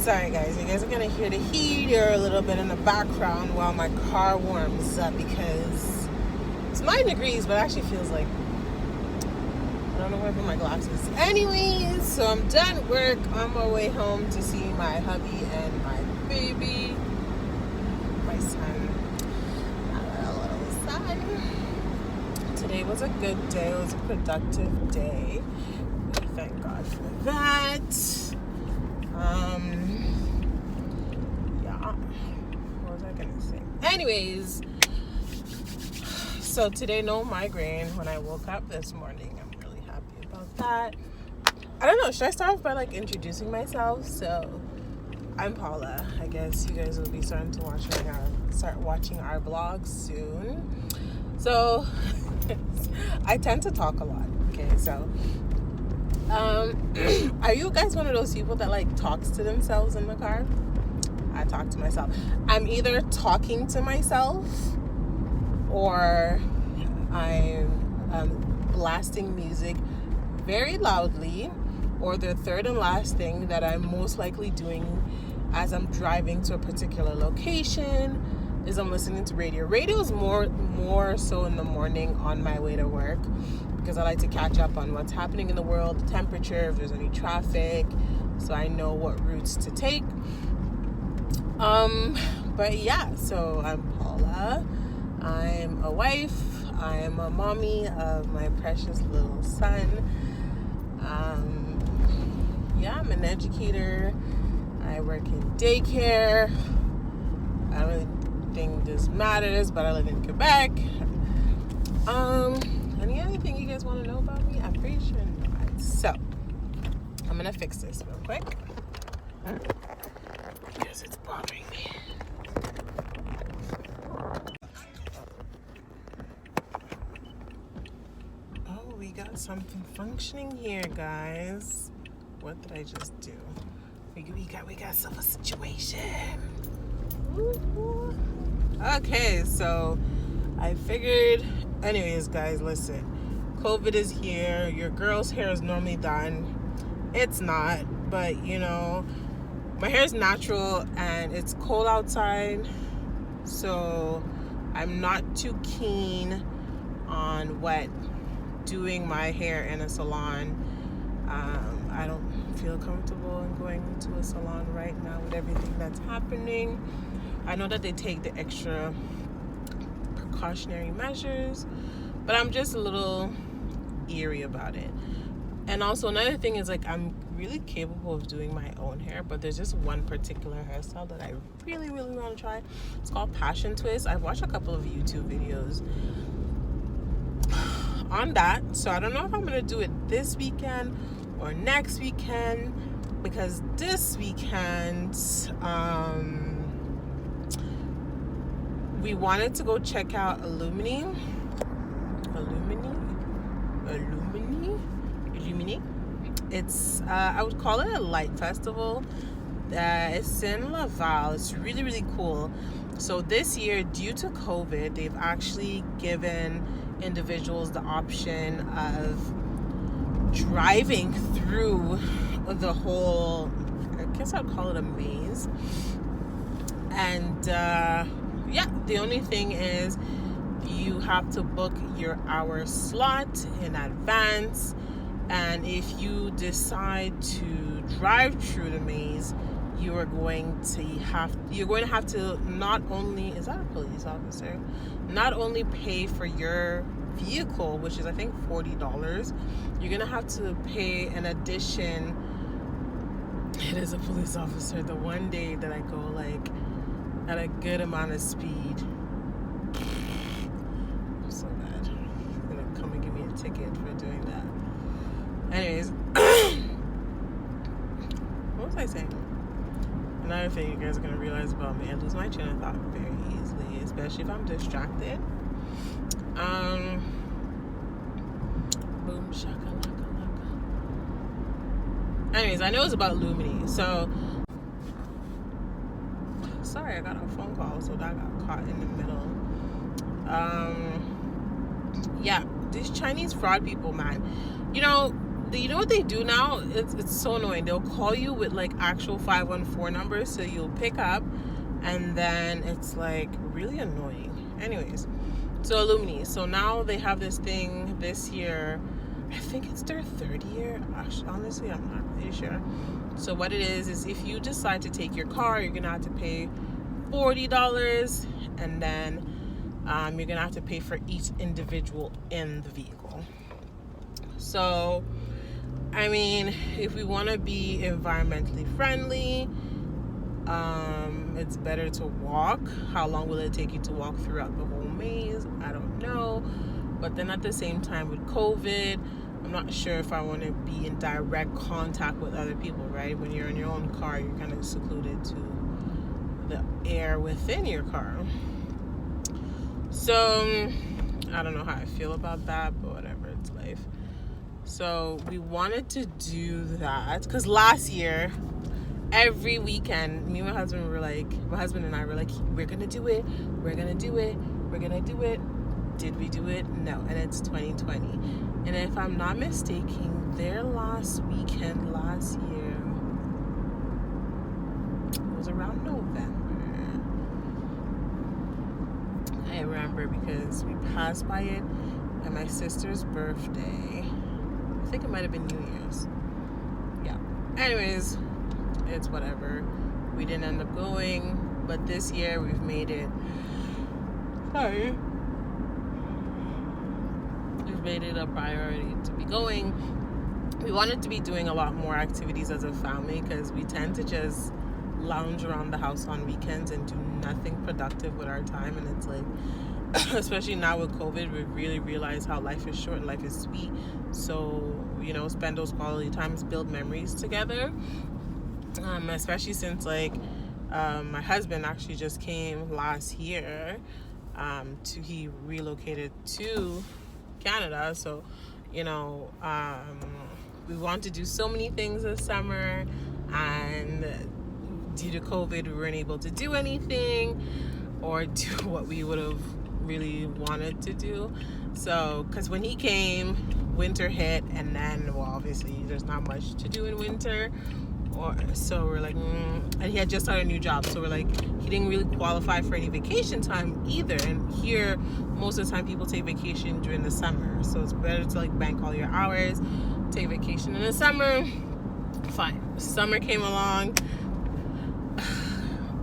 Sorry guys, you guys are gonna hear the heater a little bit in the background while my car warms up because it's 9 degrees, but it actually feels like, I don't know where I put my glasses. Anyways, so I'm done work, on my way home to see my hubby and my baby, my son, my little son. Today was a good day. It was a productive day. Thank God for that. Yeah, what was I gonna say? Anyways, so today no migraine when I woke up this morning. I'm really happy about that. I don't know, should I start off by like introducing myself? So I'm Paula. I guess you guys will be starting to start watching our vlogs soon. So I tend to talk a lot. Okay, so are you guys one of those people that like talks to themselves in the car? I talk to myself. I'm either talking to myself or I'm blasting music very loudly, or the third and last thing that I'm most likely doing as I'm driving to a particular location is I'm listening to radio. Radio is more so in the morning on my way to work, because I like to catch up on what's happening in the world, the temperature, if there's any traffic, so I know what routes to take. But yeah, so I'm Paula. I'm a wife. I'm a mommy of my precious little son. Yeah, I'm an educator. I work in daycare. I don't really think this matters, but I live in Quebec. Any other thing you guys want to know about me? I'm pretty sure not. So, I'm going to fix this real quick, because it's bothering me. Oh, we got something functioning here, guys. What did I just do? We got some situation. Woo-hoo. Okay, so I figured, anyways, guys, listen. COVID is here. Your girl's hair is normally done. It's not, but you know, my hair is natural and it's cold outside, so I'm not too keen on doing my hair in a salon. I don't feel comfortable in going into a salon right now with everything that's happening. I know that they take the extra precautionary measures, but I'm just a little eerie about it. And also another thing is, like, I'm really capable of doing my own hair, but there's just one particular hairstyle that I really want to try. It's called passion twist. I've watched a couple of YouTube videos on that, so I don't know if I'm gonna do it this weekend or next weekend, because this weekend we wanted to go check out Illumini. It's I would call it a light festival. It's in Laval. It's really cool. So this year, due to COVID, they've actually given individuals the option of driving through the whole, I guess I'd call it a maze. And yeah, the only thing is you have to book your hour slot in advance, and if you decide to drive through the maze, you're going to have to not only, is that a police officer, not only pay for your vehicle, which is I think $40, you're gonna have to pay an addition. It is a police officer. The one day that I go like at a good amount of speed, I'm so bad. He's gonna come and give me a ticket for doing that. Anyways, what was I saying? Another thing you guys are gonna realize about me, I lose my train of thought very easily, especially if I'm distracted. Boom shakalaka. Anyways, I know it's about Illumini. So sorry, I got a phone call, so that got caught in the middle. Yeah, these Chinese fraud people, man. You know, You know what they do now? It's so annoying. They'll call you with like actual 514 numbers, so you'll pick up, and then it's like really annoying. Anyways, so Illumini. So now they have this thing this year. I think it's their third year. Actually, honestly, I'm not really sure. So what it is if you decide to take your car, you're gonna have to pay $40, and then you're gonna have to pay for each individual in the vehicle. So, I mean, if we want to be environmentally friendly, it's better to walk. How long will it take you to walk throughout the whole maze? I don't know. But then at the same time with COVID, I'm not sure if I want to be in direct contact with other people, right? When you're in your own car, you're kind of secluded to the air within your car. So, I don't know how I feel about that, but whatever, it's life. So we wanted to do that because last year, every weekend, me and my husband and I were like, we're gonna do it, we're gonna do it, we're gonna do it. Did we do it? No. And it's 2020. And if I'm not mistaken, their last weekend last year was around November. I remember because we passed by it at my sister's birthday. I think it might have been New Year's. Yeah. Anyways, it's whatever. We didn't end up going, but this year we've made it. We've made it a priority to be going. We wanted to be doing a lot more activities as a family because we tend to just lounge around the house on weekends and do nothing productive with our time. And it's like, especially now with COVID, we really realize how life is short and life is sweet. So, spend those quality times, build memories together. Especially since my husband actually just came last year. He relocated to Canada. So, we want to do so many things this summer, and due to COVID, we weren't able to do anything or do what we would have really wanted to do. So, because when he came, winter hit, and then, well, obviously there's not much to do in winter. So we're like, and he had just started a new job, so we're like, he didn't really qualify for any vacation time either. And here, most of the time, people take vacation during the summer, so it's better to bank all your hours, take vacation in the summer. Fine. Summer came along.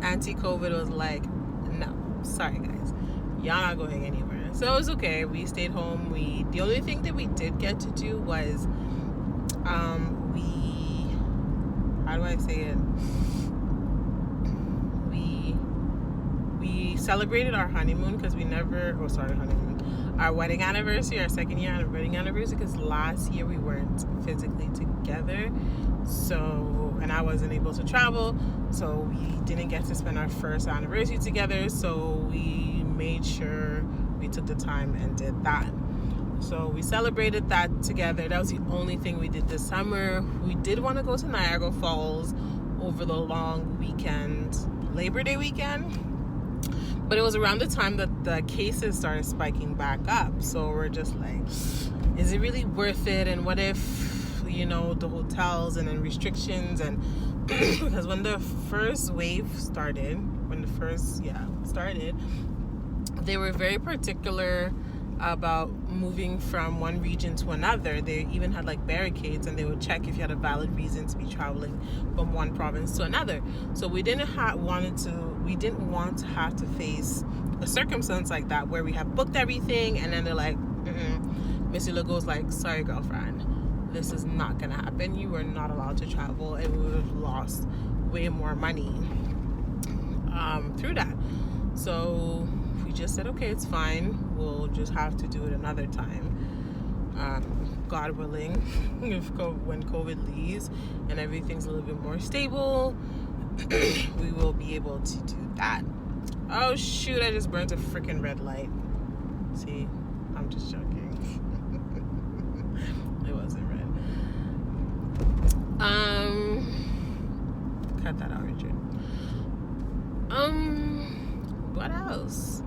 Anti-COVID was like, no, sorry guys, y'all not going anywhere. So it was okay. We stayed home. The only thing that we did get to do was, how do I say it? We celebrated our honeymoon because our wedding anniversary, our second year wedding anniversary, because last year we weren't physically together. So, and I wasn't able to travel, so we didn't get to spend our first anniversary together. So we made sure we took the time and did that. So we celebrated that together. That was the only thing we did this summer. We did want to go to Niagara Falls over the long weekend, Labor Day weekend. But it was around the time that the cases started spiking back up. So we're just like, is it really worth it? And what if, the hotels and then restrictions, and because when the first wave started, they were very particular about moving from one region to another. They even had barricades, and they would check if you had a valid reason to be traveling from one province to another. So we didn't want to have to face a circumstance like that where we have booked everything and then they're like, Missy Legault's like, sorry girlfriend, this is not gonna happen. You are not allowed to travel, and we would have lost way more money through that. So we just said, okay, it's fine. We'll just have to do it another time. God willing, when COVID leaves and everything's a little bit more stable, we will be able to do that. Oh shoot, I just burnt a freaking red light. See, I'm just joking. It wasn't red. Cut that out, Richard. What else?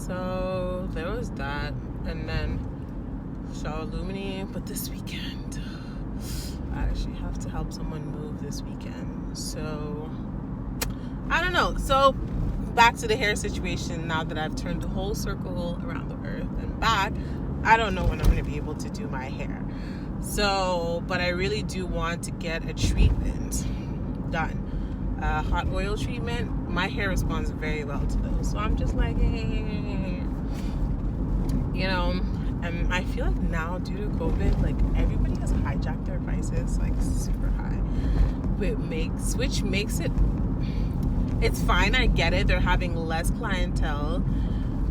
So there was that, and then saw Illumini. But this weekend, I actually have to help someone move this weekend. So, I don't know. So, back to the hair situation. Now that I've turned the whole circle around the earth and back, I don't know when I'm going to be able to do my hair. So, but I really do want to get a treatment done. A hot oil treatment. My hair responds very well to those. So I'm just like, hey. You know, and I feel like now due to COVID, like everybody has hijacked their prices like super high. Which makes it, it's fine, I get it. They're having less clientele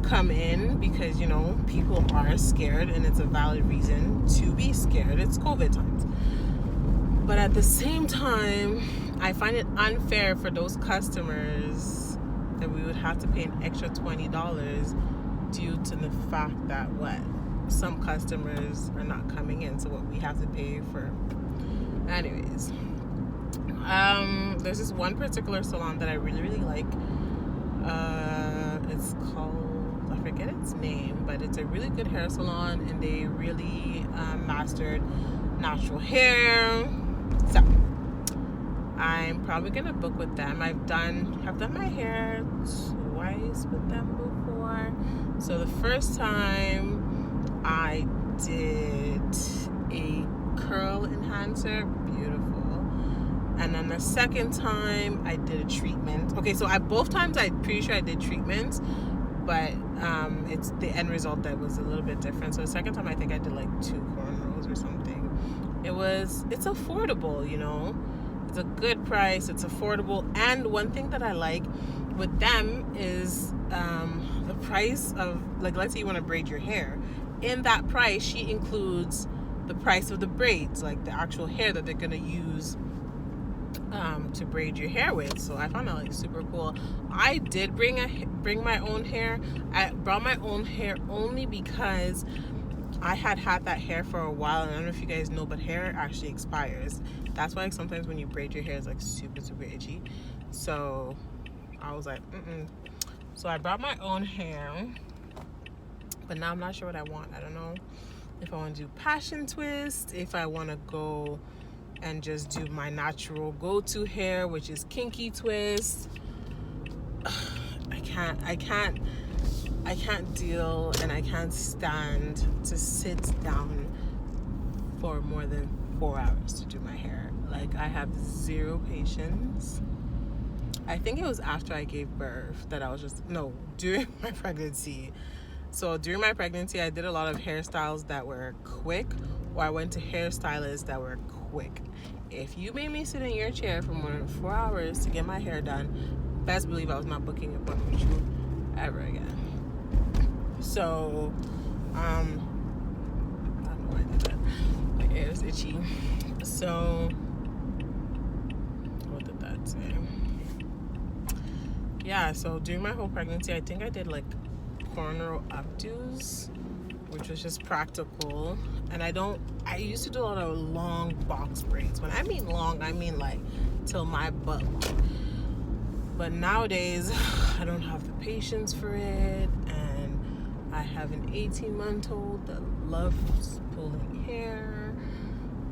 come in because, you know, people are scared and it's a valid reason to be scared. It's COVID times. But at the same time, I find it unfair for those customers that we would have to pay an extra $20 due to the fact that some customers are not coming in, so what we have to pay for. Anyways, there's this one particular salon that I really, really like. It's called, I forget its name, but it's a really good hair salon, and they really mastered natural hair. So I'm probably gonna book with them. I've done my hair twice with them before. So the first time I did a curl enhancer, beautiful. And then the second time I did a treatment. Okay, so both times I'm pretty sure I did treatments, but it's the end result that was a little bit different. So the second time I think I did like 2 cornrows or something. It's affordable, you know. It's a good price, it's affordable. And one thing that I like with them is the price of, like, let's say you want to braid your hair. In that price, she includes the price of the braids, like the actual hair that they're going to use to braid your hair with. So I found that like super cool. I did bring my own hair. I brought my own hair only because I had that hair for a while, and I don't know if you guys know, but hair actually expires. That's why sometimes when you braid your hair, it's like super, super itchy. So I was like, So I brought my own hair, but now I'm not sure what I want. I don't know if I want to do passion twist, if I want to go and just do my natural go-to hair, which is kinky twist. I can't deal, and I can't stand to sit down for more than 4 hours to do my hair. Like, I have zero patience. I think it was after I gave birth that I was during my pregnancy. So during my pregnancy, I did a lot of hairstyles that were quick, or I went to hairstylists that were quick. If you made me sit in your chair for more than 4 hours to get my hair done, best believe I was not booking an appointment with you ever again. So, I don't know why I did that. My hair is itchy. So, what did that say? Yeah, so during my whole pregnancy, I think I did like cornrow updos, which was just practical. And I used to do a lot of long box braids. When I mean long, I mean like till my butt. But nowadays, I don't have the patience for it, and I have an 18-month-old that loves pulling hair,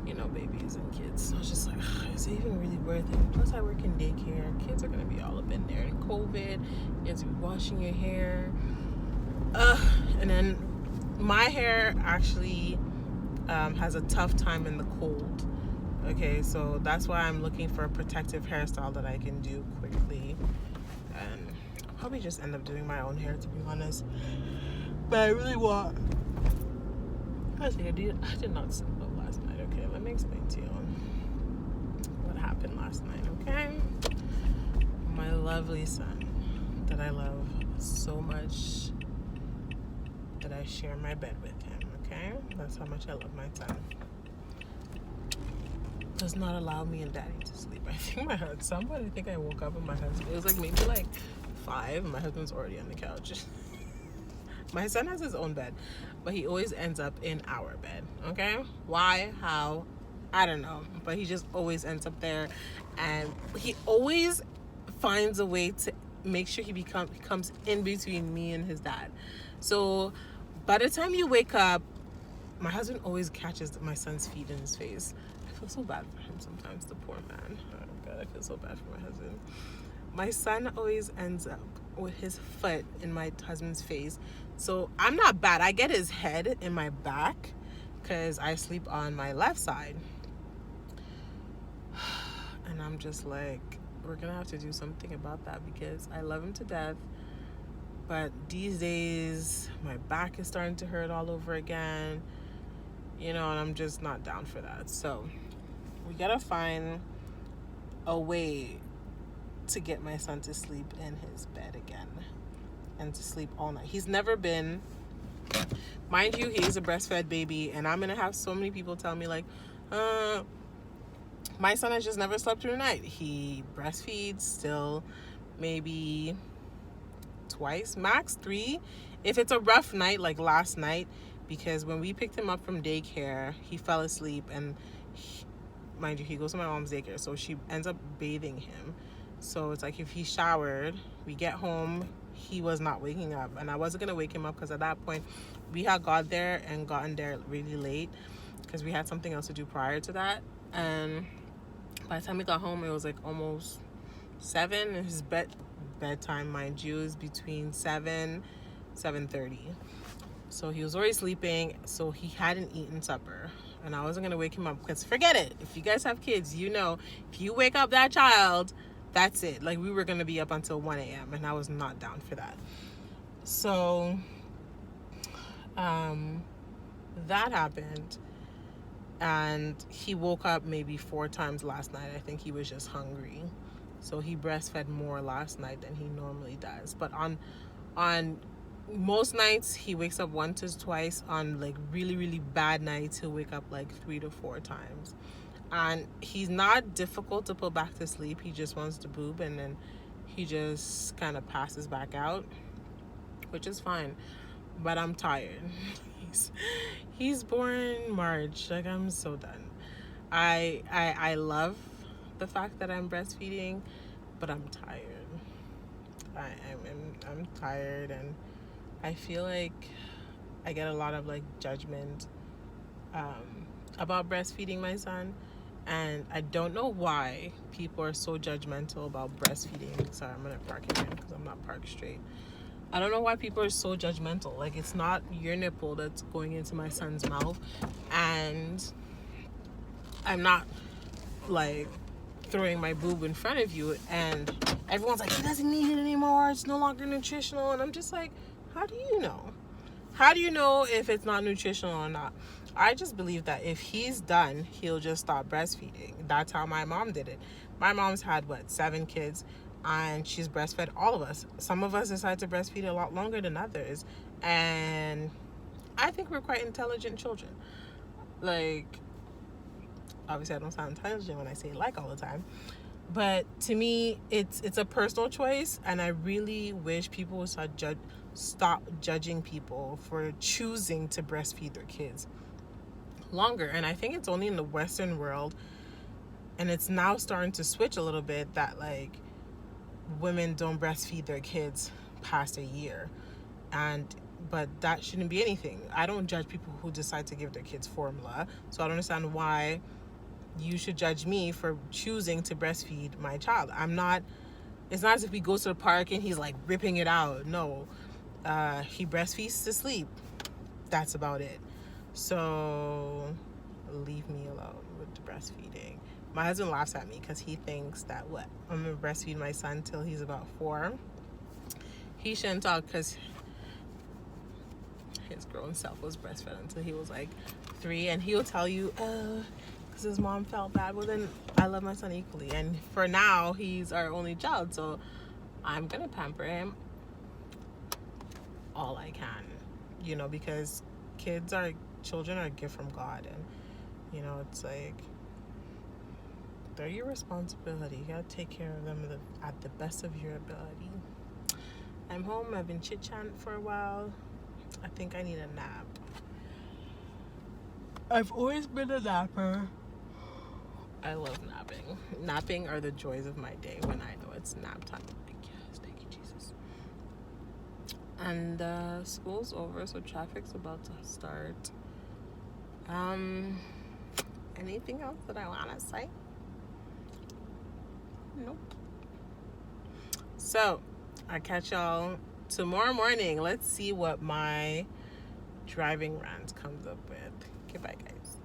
you know, babies and kids. So I was just like, is it even really worth it? Plus, I work in daycare. Kids are going to be all up in there. And COVID, you have to be washing your hair. And then my hair actually has a tough time in the cold. Okay, so that's why I'm looking for a protective hairstyle that I can do quickly. And I'll probably just end up doing my own hair, to be honest. But I really want... I did not sleep well last night, okay? Let me explain to you what happened last night, okay? My lovely son, that I love so much, that I share my bed with him, okay? That's how much I love my son. Does not allow me and daddy to sleep. I think I woke up and my husband, it was like maybe like 5, and my husband's already on the couch. My son has his own bed, but he always ends up in our bed, okay? Why? How? I don't know, but he just always ends up there, and he always finds a way to make sure he comes in between me and his dad. So by the time you wake up, my husband always catches my son's feet in his face. feel so bad for him sometimes, the poor man. Oh God, I feel so bad for my husband. My son always ends up with his foot in my husband's face. So I'm not bad. I get his head in my back because I sleep on my left side. And I'm just like, we're going to have to do something about that because I love him to death. But these days, my back is starting to hurt all over again, and I'm just not down for that. So we got to find a way to get my son to sleep in his bed again and to sleep all night. He's never been, mind you, he's a breastfed baby, and I'm going to have so many people tell me like, my son has just never slept through the night. He breastfeeds still maybe twice, max 3. If it's a rough night like last night, because when we picked him up from daycare, he fell asleep, and mind you, he goes to my mom's daycare, so she ends up bathing him. So it's like if he showered, we get home, he was not waking up, and I wasn't gonna wake him up because at that point we had gotten there really late because we had something else to do prior to that. And by the time we got home, it was like almost 7, and his bedtime, mind you, is between 7:30. So he was already sleeping, so he hadn't eaten supper, and I wasn't gonna wake him up because forget it, if you guys have kids, if you wake up that child, that's it. Like, we were gonna be up until 1 a.m. and I was not down for that. So that happened, and he woke up maybe 4 times last night. I think he was just hungry, so he breastfed more last night than he normally does. But on most nights he wakes up 1 to twice. On like really, really bad nights, he'll wake up like 3 to 4 times. And he's not difficult to put back to sleep. He just wants to boob, and then he just kind of passes back out, which is fine. But I'm tired. He's born March. Like, I'm so done. I love the fact that I'm breastfeeding, but I'm tired. I'm tired, and I feel like I get a lot of like judgment about breastfeeding my son. And I don't know why people are so judgmental about breastfeeding. Sorry, I'm going to park again because I'm not parked straight. I don't know why people are so judgmental. Like, it's not your nipple that's going into my son's mouth. And I'm not, like, throwing my boob in front of you. And everyone's like, he doesn't need it anymore. It's no longer nutritional. And I'm just like, how do you know? How do you know if it's not nutritional or not? I just believe that if he's done, he'll just stop breastfeeding. That's how my mom did it. My mom's had, 7 kids, and she's breastfed all of us. Some of us decide to breastfeed a lot longer than others. And I think we're quite intelligent children. Like, obviously I don't sound intelligent when I say like all the time. But to me, it's a personal choice, and I really wish people would stop judging people for choosing to breastfeed their kids longer. And I think it's only in the Western world, and it's now starting to switch a little bit, that like women don't breastfeed their kids past a year. But that shouldn't be anything. I don't judge people who decide to give their kids formula, so I don't understand why you should judge me for choosing to breastfeed my child. It's not as if we go to the park and he's like ripping it out. No, he breastfeeds to sleep. That's about it. So leave me alone with the breastfeeding. My husband laughs at me because he thinks that I'm gonna breastfeed my son till he's about 4. He shouldn't talk because his grown self was breastfed until he was like 3, and he'll tell you, because his mom felt bad. Well, then I love my son equally, and for now he's our only child, so I'm gonna pamper him all I can, because children are a gift from God, and it's like they're your responsibility. You gotta take care of them at the best of your ability. I'm home. I've been chit-chatting for a while. I think I need a nap. I've always been a napper. I love napping. Napping are the joys of my day when I know it's nap time. Like, yes, thank you, Jesus. And school's over, so traffic's about to start. And Anything else that I want to say? Nope. So, I catch y'all tomorrow morning. Let's see what my driving rant comes up with. Goodbye, guys.